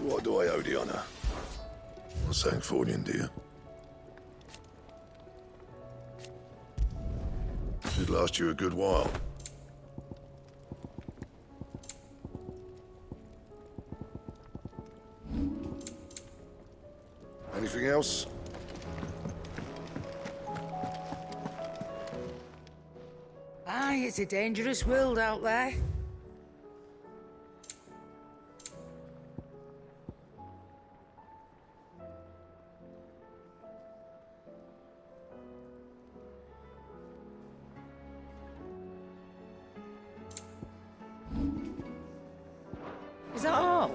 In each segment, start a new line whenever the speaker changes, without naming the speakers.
What do I owe the honor? Not saying Fordian, do you? Should last you a good while. Anything else?
Aye, it's a dangerous world out there. Is that all?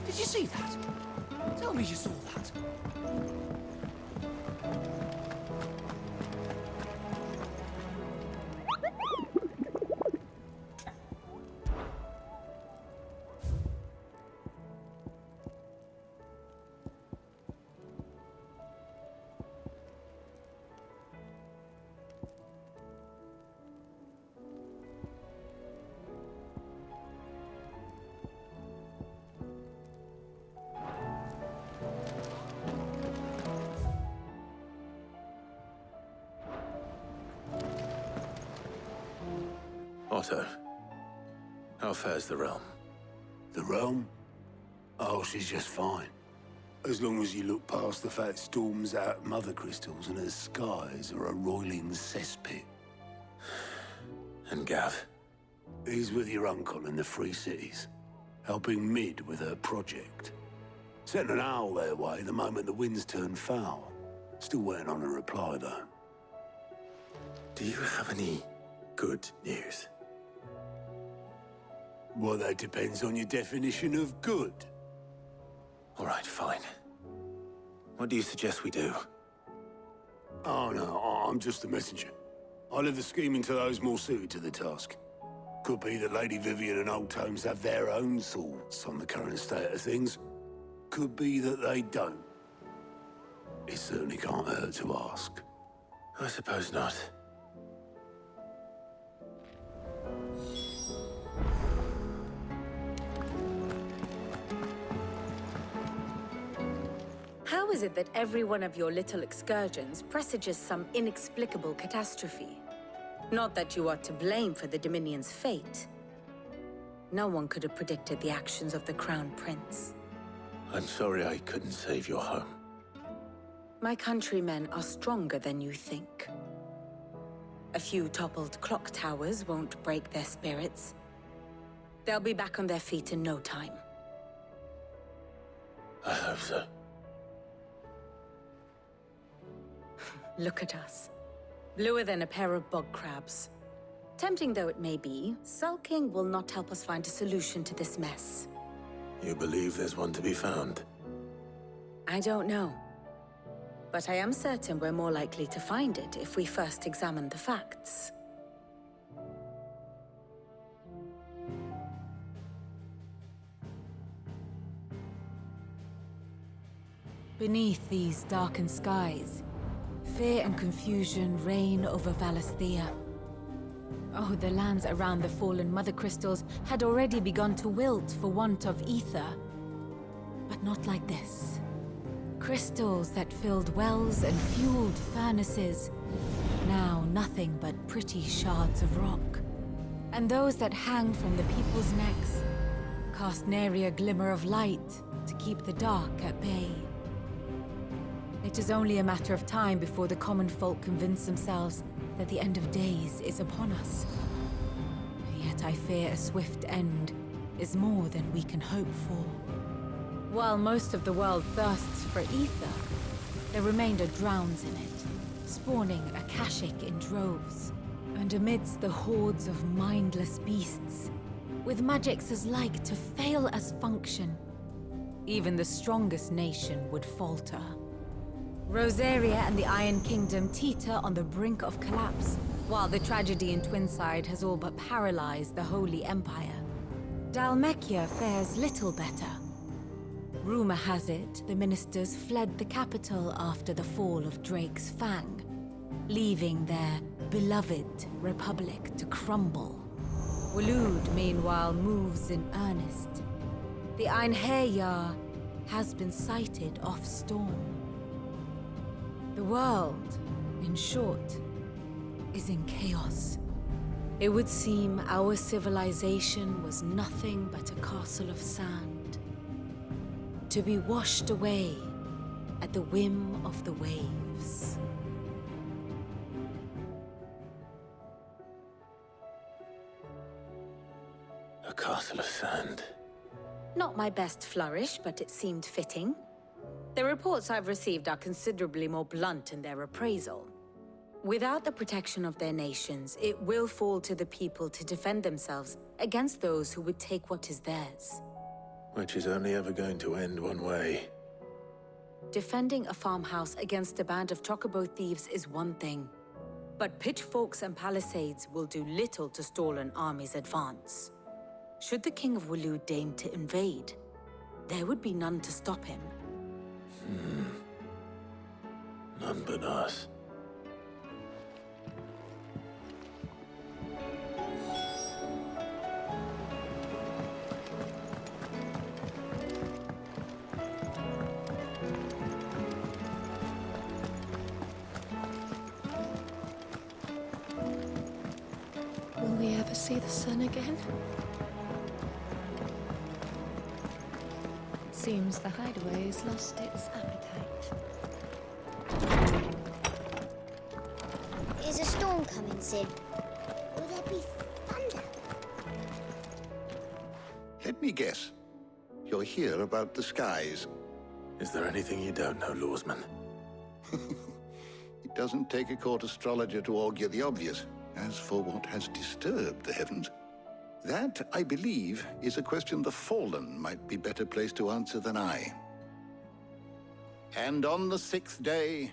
Did you see that? Tell me you saw that.
Otto, how fares the realm?
The realm? Oh, she's just fine. As long as you look past the fat storms out mother crystals and her skies are a roiling cesspit.
And Gav?
He's with your uncle in the Free Cities, helping Mid with her project. Sent an owl their way the moment the winds turned foul. Still waiting on a reply, though.
Do you have any good news?
Well, that depends on your definition of good.
All right, fine. What do you suggest we do?
Oh, no, I'm just the messenger. I'll leave the scheming to those more suited to the task. Could be that Lady Vivian and Old Tomes have their own thoughts on the current state of things. Could be that they don't. It certainly can't hurt to ask.
I suppose not.
How is it that every one of your little excursions presages some inexplicable catastrophe? Not that you are to blame for the Dominion's fate. No one could have predicted the actions of the Crown Prince.
I'm sorry I couldn't save your home.
My countrymen are stronger than you think. A few toppled clock towers won't break their spirits. They'll be back on their feet in no time.
I hope so.
Look at us. Bluer than a pair of bog crabs. Tempting though it may be, sulking will not help us find a solution to this mess.
You believe there's one to be found?
I don't know. But I am certain we're more likely to find it if we first examine the facts.
Beneath these darkened skies, fear and confusion reign over Valisthea. Oh, the lands around the fallen Mother Crystals had already begun to wilt for want of ether. But not like this. Crystals that filled wells and fueled furnaces. Now nothing but pretty shards of rock. And those that hang from the people's necks cast nary a glimmer of light to keep the dark at bay. It is only a matter of time before the common folk convince themselves that the end of days is upon us. Yet I fear a swift end is more than we can hope for. While most of the world thirsts for ether, the remainder drowns in it, spawning Akashic in droves. And amidst the hordes of mindless beasts, with magics as like to fail as function, even the strongest nation would falter. Rosaria and the Iron Kingdom teeter on the brink of collapse, while the tragedy in Twinside has all but paralyzed the Holy Empire. Dalmekia fares little better. Rumor has it the ministers fled the capital after the fall of Drake's Fang, leaving their beloved republic to crumble. Waloed, meanwhile, moves in earnest. The Einherjar has been sighted off Storm. The world, in short, is in chaos. It would seem our civilization was nothing but a castle of sand, to be washed away at the whim of the waves.
A castle of sand.
Not my best flourish, but it seemed fitting. The reports I've received are considerably more blunt in their appraisal. Without the protection of their nations, it will fall to the people to defend themselves against those who would take what is theirs.
Which is only ever going to end one way.
Defending a farmhouse against a band of chocobo thieves is one thing, but pitchforks and palisades will do little to stall an army's advance. Should the King of Waloed deign to invade, there would be none to stop him.
None but us.
Will we ever see the sun again? It seems the hideaway has lost its appetite.
Is a storm coming soon? Will there be thunder?
Let me guess. You're here about the skies.
Is there anything you don't know, Lawsman?
It doesn't take a court astrologer to augur the obvious. As for what has disturbed the heavens, that, I believe, is a question the Fallen might be better placed to answer than I. And on the 6th day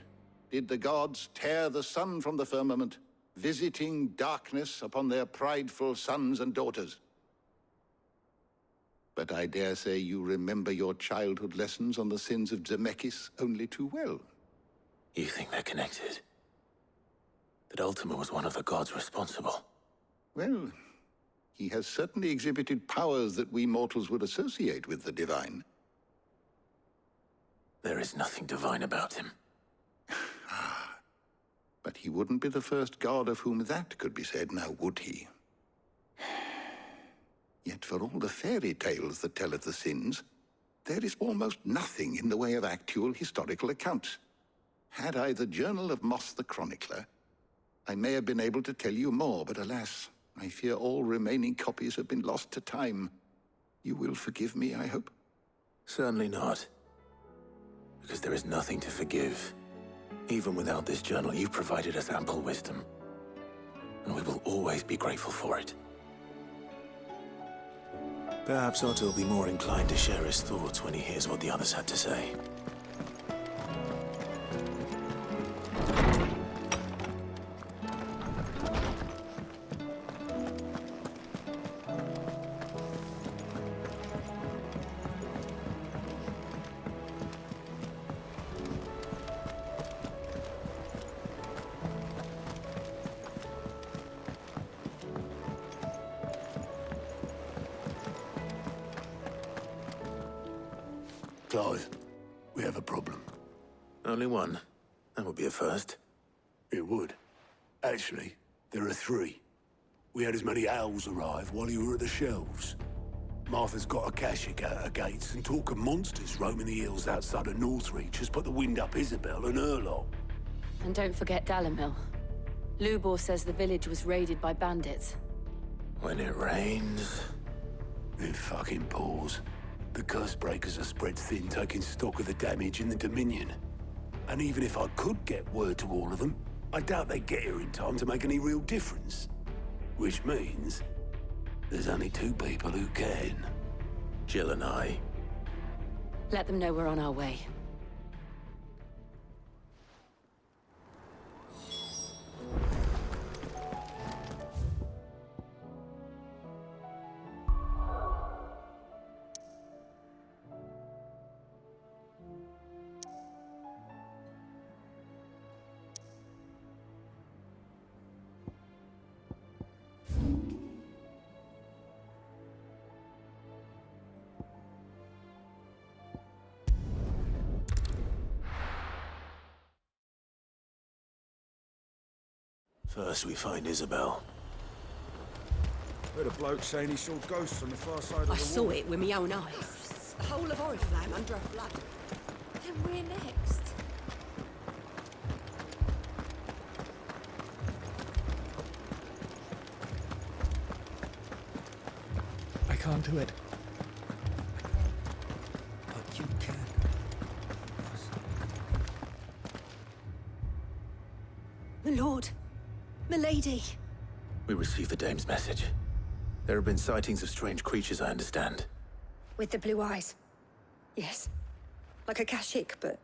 did the gods tear the sun from the firmament, visiting darkness upon their prideful sons and daughters. But I dare say you remember your childhood lessons on the sins of Zemeckis only too well.
You think they're connected? That Ultima was one of the gods responsible?
Well, he has certainly exhibited powers that we mortals would associate with the divine.
There is nothing divine about him.
But he wouldn't be the first god of whom that could be said, now would he? Yet for all the fairy tales that tell of the sins, there is almost nothing in the way of actual historical accounts. Had I the Journal of Moss the Chronicler, I may have been able to tell you more, but alas, I fear all remaining copies have been lost to time. You will forgive me, I hope?
Certainly not. Because there is nothing to forgive. Even without this journal, you've provided us ample wisdom. And we will always be grateful for it. Perhaps Otto will be more inclined to share his thoughts when he hears what the others had to say.
Clive, we have a problem.
Only one. That would be a first.
It would. Actually, there are 3. We had as many owls arrive while you were at the shelves. Martha's got a Akashic out her gates, and talk of monsters roaming the hills outside of Northreach has put the wind up Isabel and her lot.
And don't forget Dalimil. Lubor says the village was raided by bandits.
When it rains...
It fucking pours. The curse breakers are spread thin, taking stock of the damage in the Dominion. And even if I could get word to all of them, I doubt they'd get here in time to make any real difference. Which means there's only 2 people who can.
Jill and I.
Let them know we're on our way.
First we find Isabel.
Heard a bloke saying he saw ghosts on the far side of the
I
wall.
saw it with my own eyes. The whole of Oriflamme under a flood.
Then we're next.
I can't do it. But you can.
My lord. Milady.
We received the dame's message. There have been sightings of strange creatures, I understand.
With the blue eyes. Yes. Like a Kashik, but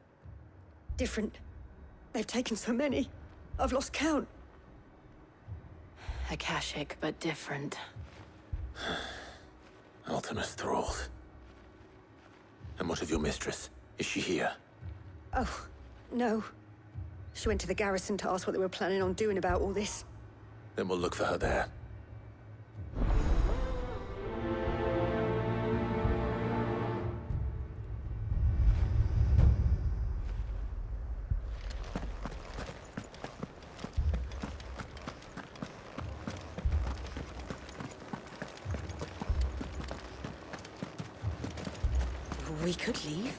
different. They've taken so many. I've lost count.
Akashic, but different.
Ultimus thralls. And what of your mistress? Is she here?
Oh, no. She went to the garrison to ask what they were planning on doing about all this.
Then we'll look for her there.
We could leave.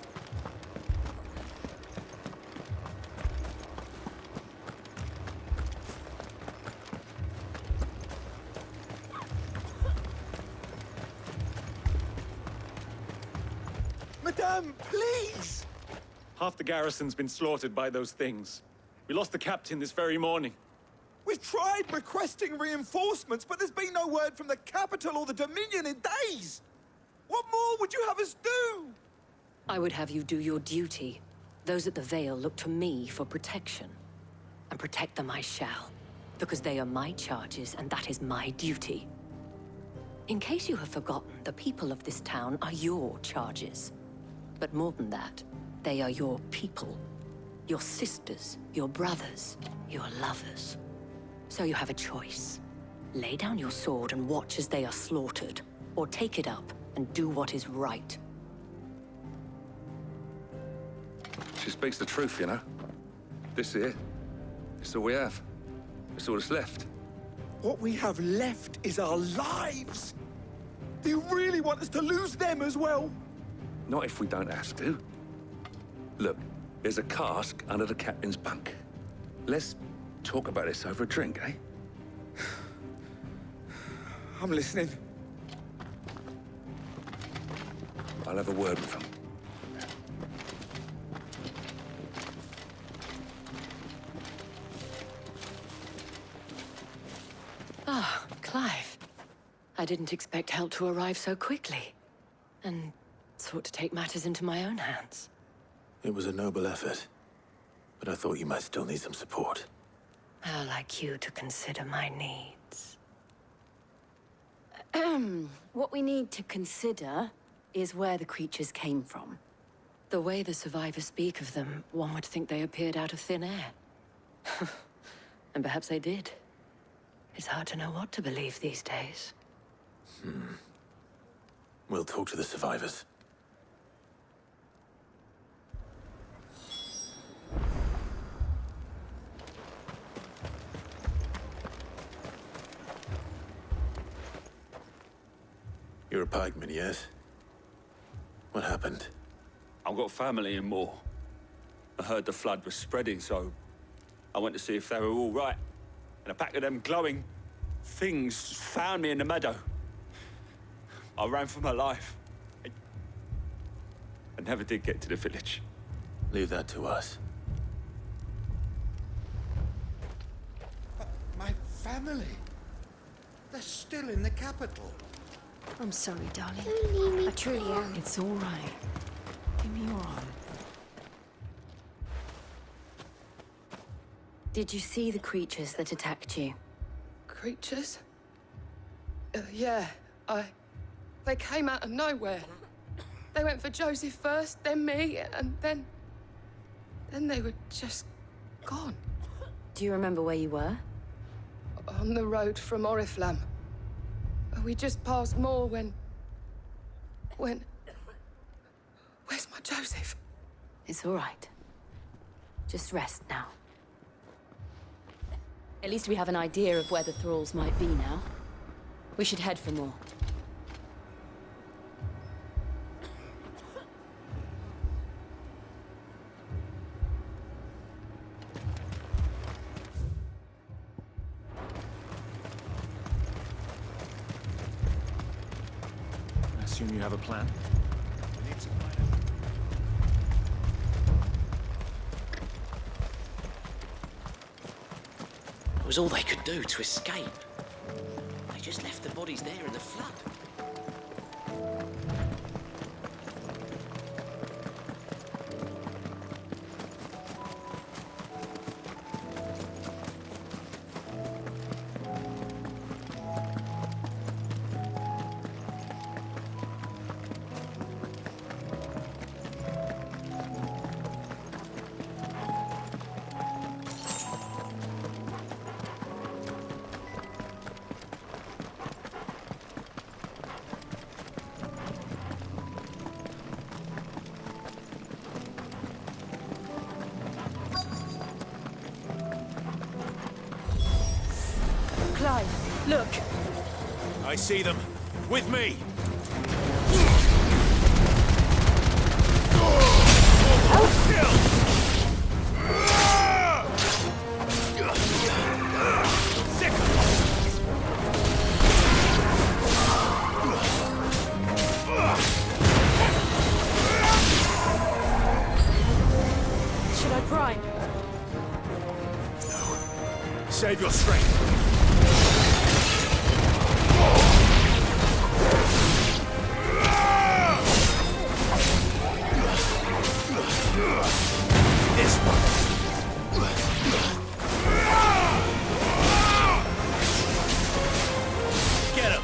Madame, please! Half the garrison's been slaughtered by those things. We lost the captain this very morning.
We've tried requesting reinforcements, but there's been no word from the capital or the Dominion in days! What more would you have us do?
I would have you do your duty. Those at the Vale look to me for protection. And protect them I shall. Because they are my charges, and that is my duty. In case you have forgotten, the people of this town are your charges. But more than that, they are your people. Your sisters, your brothers, your lovers. So you have a choice. Lay down your sword and watch as they are slaughtered, or take it up and do what is right.
She speaks the truth, you know. This here, it's all we have. It's all that's left.
What we have left is our lives! Do you really want us to lose them as well?
Not if we don't have to. Look, there's a cask under the captain's bunk. Let's talk about this over a drink, eh?
I'm listening.
I'll have a word with him.
Ah, Clive. I didn't expect help to arrive so quickly. And sought to take matters into my own hands.
It was a noble effort. But I thought you might still need some support.
How like you to consider my needs. What we need to consider is where the creatures came from. The way the survivors speak of them, one would think they appeared out of thin air. And perhaps they did. It's hard to know what to believe these days.
We'll talk to the survivors. You're a pikeman, yes? What happened?
I've got family in Moor. I heard the flood was spreading, so I went to see if they were all right. And a pack of them glowing things found me in the meadow. I ran for my life. I never did get to the village.
Leave that to us.
But my family... they're still in the capital.
I'm sorry, darling.
Don't leave me.
I truly am.
It's all right. Give me your arm.
Did you see the creatures that attacked you?
Creatures? Yeah, They came out of nowhere. They went for Joseph first, then me, and then they were just gone.
Do you remember where you were?
On the road from Oriflamme. We just passed Moor when... Where's my Joseph?
It's all right. Just rest now. At least we have an idea of where the thralls might be now. We should head for more.
I assume you have a plan?
It was all they could do to escape. They just left the bodies there in the flood.
Clive, look!
I see them. With me!
Should I prime?
Save your strength. This one. Get him.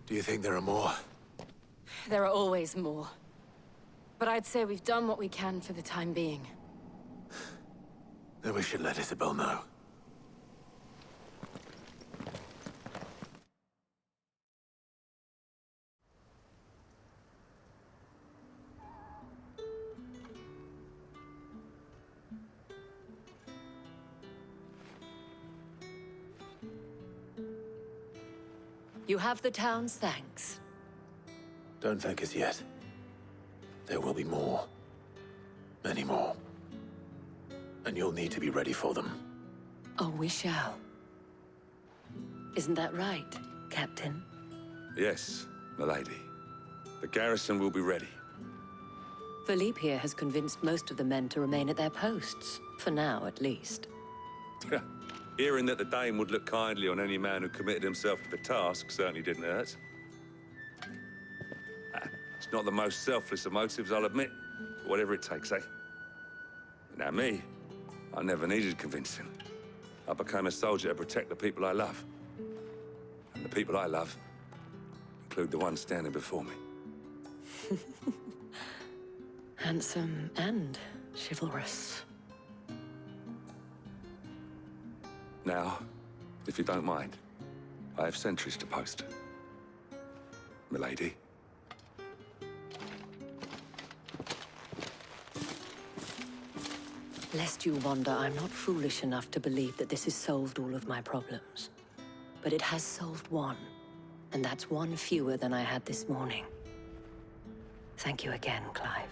Do you think there are more?
There are always more. But I'd say we've done what we can for the time being.
Then we should let Isabel know.
You have the town's thanks.
Don't thank us yet. There will be more. Many more. And you'll need to be ready for them.
Oh, we shall. Isn't that right, Captain?
Yes, milady. The garrison will be ready.
Philippe here has convinced most of the men to remain at their posts, For now, at least.
Hearing that the Dame would look kindly on any man who committed himself to the task certainly didn't hurt. It's not the most selfless of motives, I'll admit. But whatever it takes, eh? Now me, I never needed convincing. I became a soldier to protect the people I love. And the people I love include the one standing before me.
Handsome and chivalrous.
Now, if you don't mind, I have sentries to post. Milady.
Lest you wonder, I'm not foolish enough to believe that this has solved all of my problems. But it has solved one, and that's one fewer than I had this morning. Thank you again, Clive.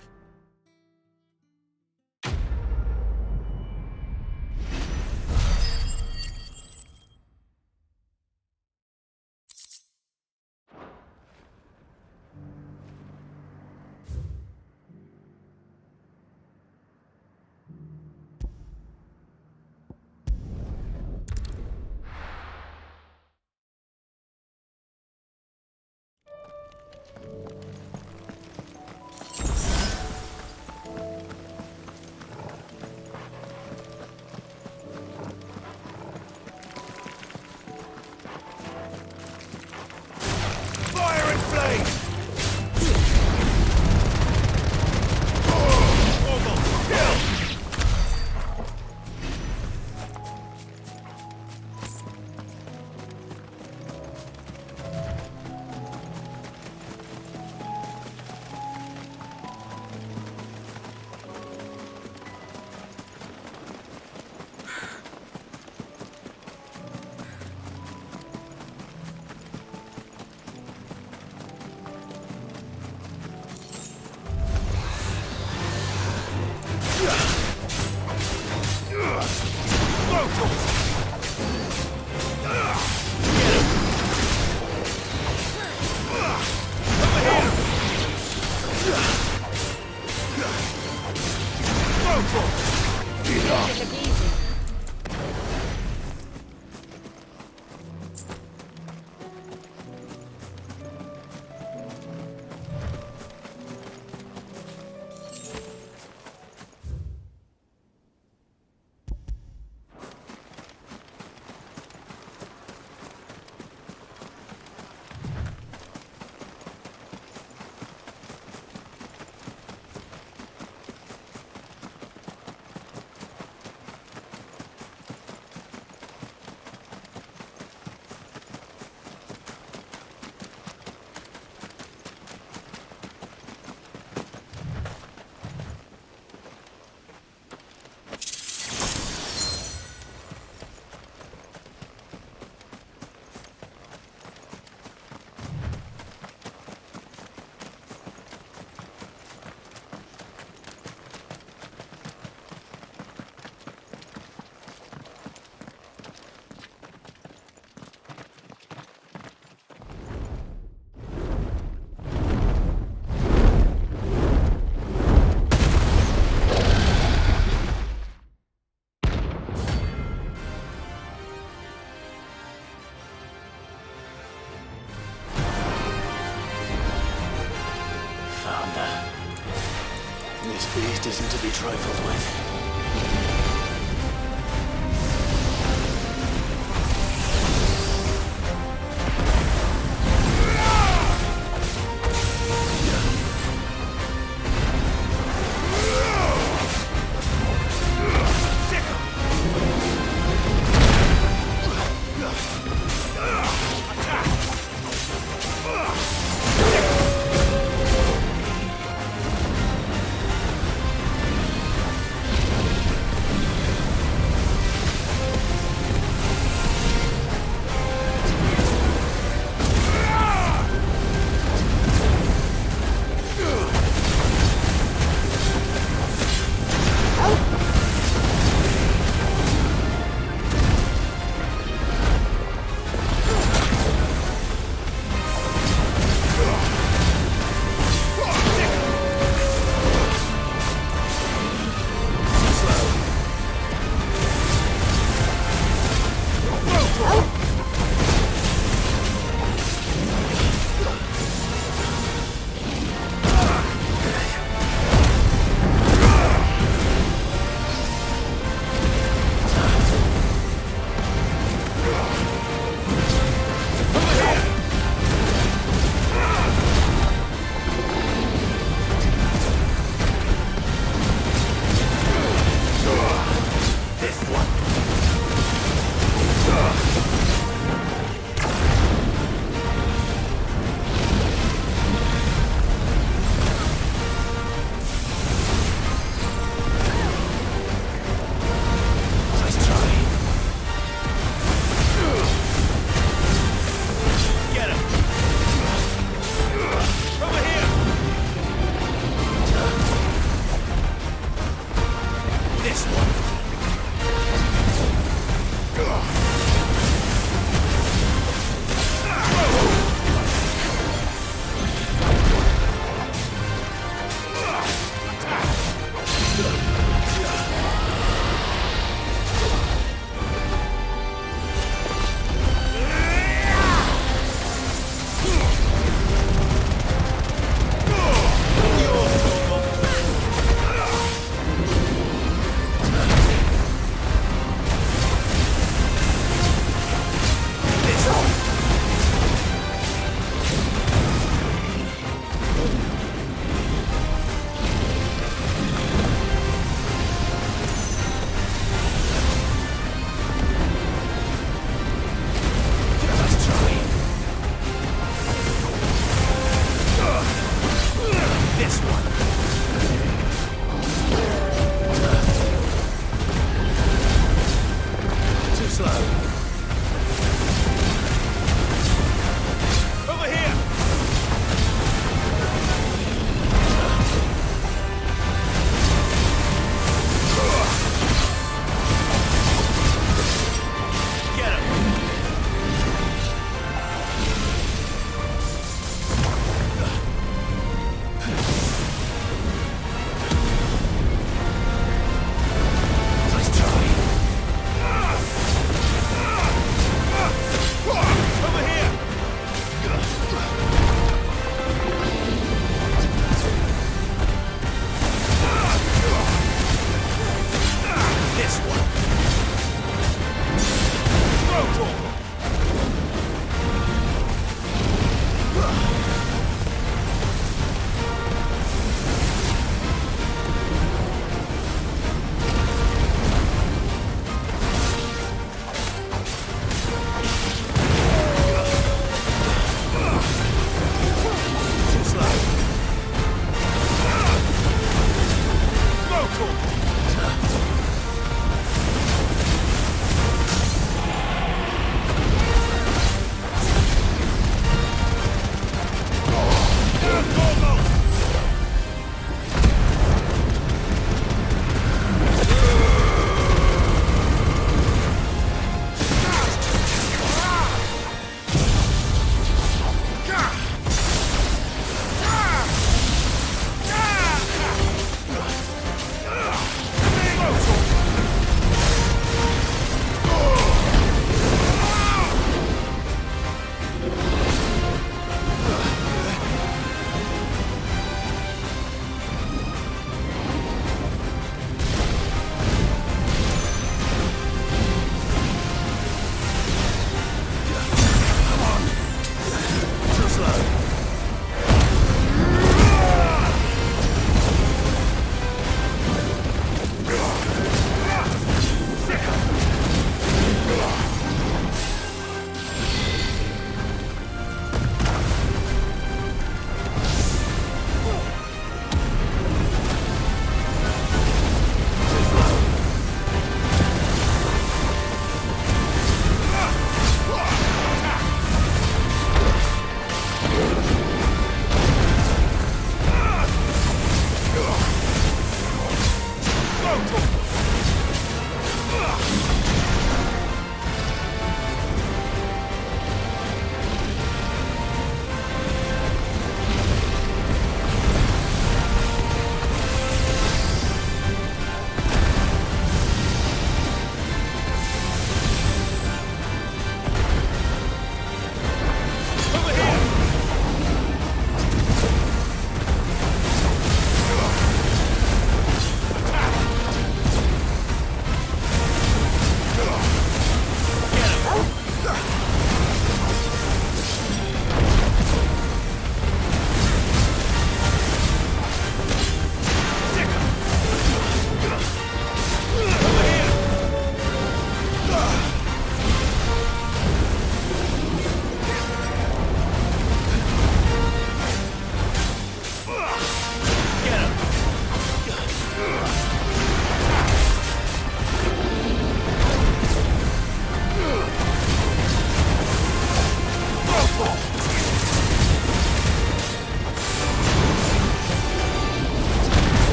This beast isn't to be trifled with.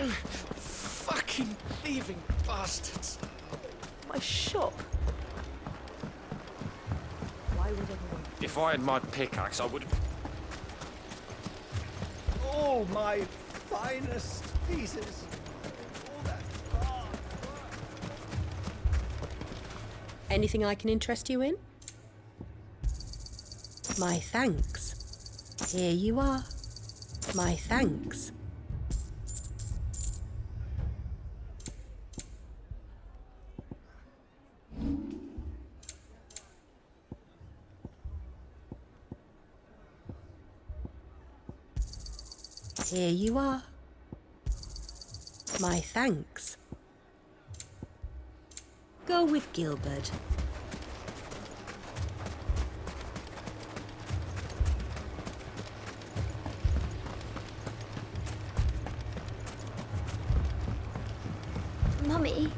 Fucking thieving bastards.
My shop. Why would anyone?
If I had my pickaxe, I would have...
All my finest pieces. All that
Anything I can interest you in? My thanks. Here you are. My thanks. Here you are. My thanks. Go with Gilbert.
Mummy,